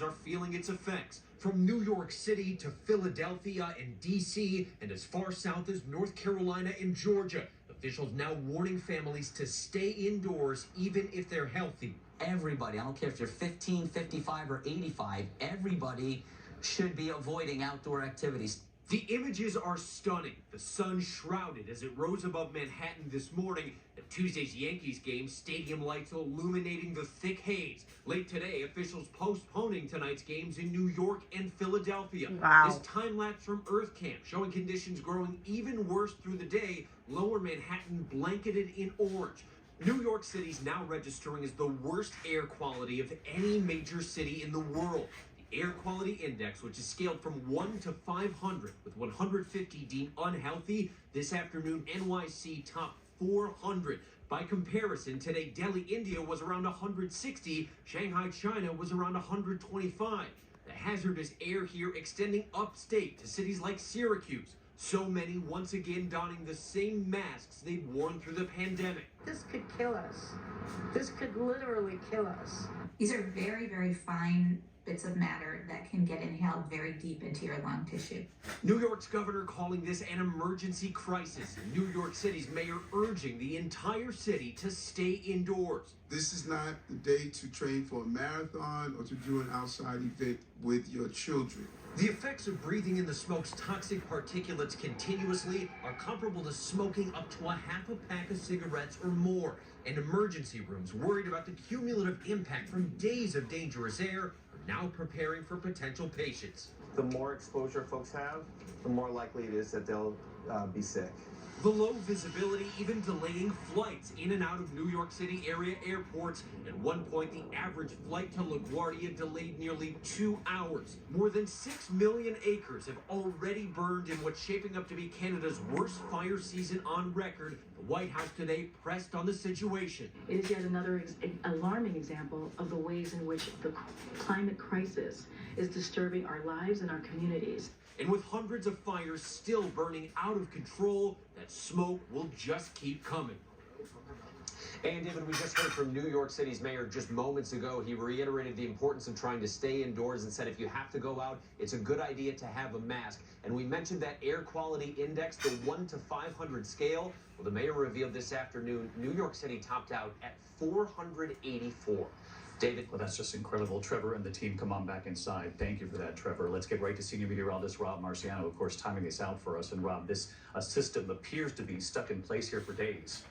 are feeling its effects. From New York City to Philadelphia and D.C. and as far south as North Carolina and Georgia, officials now warning families to stay indoors even if they're healthy. Everybody, I don't care if you're 15, 55, or 85, everybody should be avoiding outdoor activities. The images are stunning. The sun shrouded as it rose above Manhattan this morning. At Tuesday's Yankees game, stadium lights illuminating the thick haze. Late today, officials postponing tonight's games in New York and Philadelphia. Wow. This time-lapse from Earth Camp showing conditions growing even worse through the day. Lower Manhattan blanketed in orange. New York City's now registering as the worst air quality of any major city in the world. Air quality index, which is scaled from 1 to 500, with 150 deemed unhealthy. This afternoon, NYC topped 400. By comparison, today, Delhi, India was around 160. Shanghai, China was around 125. The hazardous air here extending upstate to cities like Syracuse. So many once again donning the same masks they've worn through the pandemic. This could kill us. This could literally kill us. These are very, very fine bits of matter that can get inhaled very deep into your lung tissue. New York's governor calling this an emergency crisis. New York City's mayor urging the entire city to stay indoors. This is not the day to train for a marathon or to do an outside event with your children. The effects of breathing in the smoke's toxic particulates continuously are comparable to smoking up to a half a pack of cigarettes or more. And emergency rooms worried about the cumulative impact from days of dangerous air are now preparing for potential patients. The more exposure folks have, the more likely it is that they'll be sick. The low visibility even delaying flights in and out of New York City area airports. At one point, the average flight to LaGuardia delayed nearly 2 hours. More than 6 million acres have already burned in what's shaping up to be Canada's worst fire season on record. The White House today pressed on the situation. It is yet another alarming example of the ways in which the climate crisis is disturbing our lives and our communities. And with hundreds of fires still burning out of control, that smoke will just keep coming. And David, we just heard from New York City's mayor just moments ago. He reiterated the importance of trying to stay indoors and said if you have to go out, it's a good idea to have a mask. And we mentioned that air quality index, the 1 to 500 scale. Well, the mayor revealed this afternoon, New York City topped out at 484. David? Well, that's just incredible. Trevor and the team, come on back inside. Thank you for that, Trevor. Let's get right to senior meteorologist Rob Marciano, of course, timing this out for us. And Rob, this system appears to be stuck in place here for days.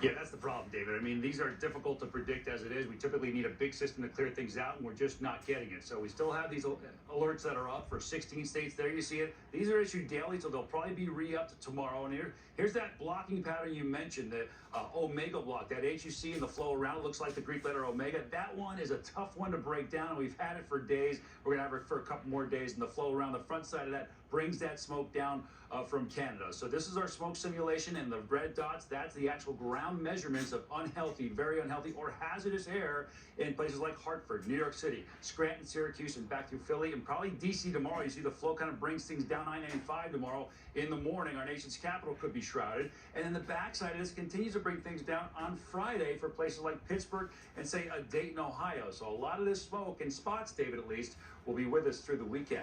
Yeah, that's the problem, David. I mean, these are difficult to predict as it is. We typically need a big system to clear things out, and we're just not getting it. So we still have these alerts that are up for 16 states. There you see it. These are issued daily, so they'll probably be re-upped tomorrow. And here's that blocking pattern you mentioned, the omega block, that H you see in the flow around. It looks like the Greek letter omega. That one is a tough one to break down, and we've had it for days. We're going to have it for a couple more days, and the flow around the front side of that brings that smoke down from Canada. So this is our smoke simulation, and the red dots, that's the actual ground measurements of unhealthy, very unhealthy, or hazardous air in places like Hartford, New York City, Scranton, Syracuse, and back through Philly, and probably D.C. tomorrow. You see the flow kind of brings things down I-95 tomorrow in the morning. Our nation's capital could be shrouded. And then the backside of this continues to bring things down on Friday for places like Pittsburgh and, say, Dayton, Ohio. So a lot of this smoke, in spots, David, at least, will be with us through the weekend.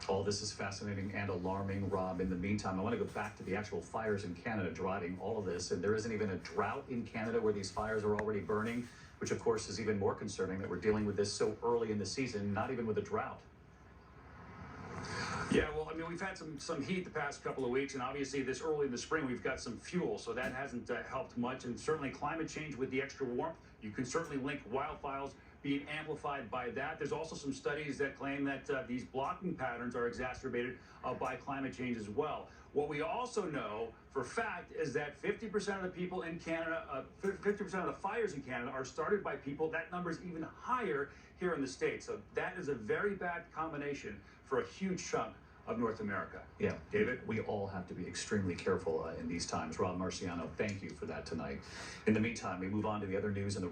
All this is fascinating and alarming, Rob. In the meantime, I want to go back to the actual fires in Canada driving all of this. And there isn't even a drought in Canada where these fires are already burning, which, of course, is even more concerning that we're dealing with this so early in the season, not even with a drought. Yeah, well, I mean, we've had some heat the past couple of weeks, and obviously this early in the spring, we've got some fuel, so that hasn't helped much. And certainly climate change with the extra warmth, you can certainly link wildfires being amplified by that. There's also some studies that claim that these blocking patterns are exacerbated by climate change as well. What we also know for fact is that 50% of the people in Canada, 50% of the fires in Canada are started by people. That number is even higher here in the States. So that is a very bad combination for a huge chunk of North America. Yeah, David? We all have to be extremely careful in these times. Rob Marciano, thank you for that tonight. In the meantime, we move on to the other news in the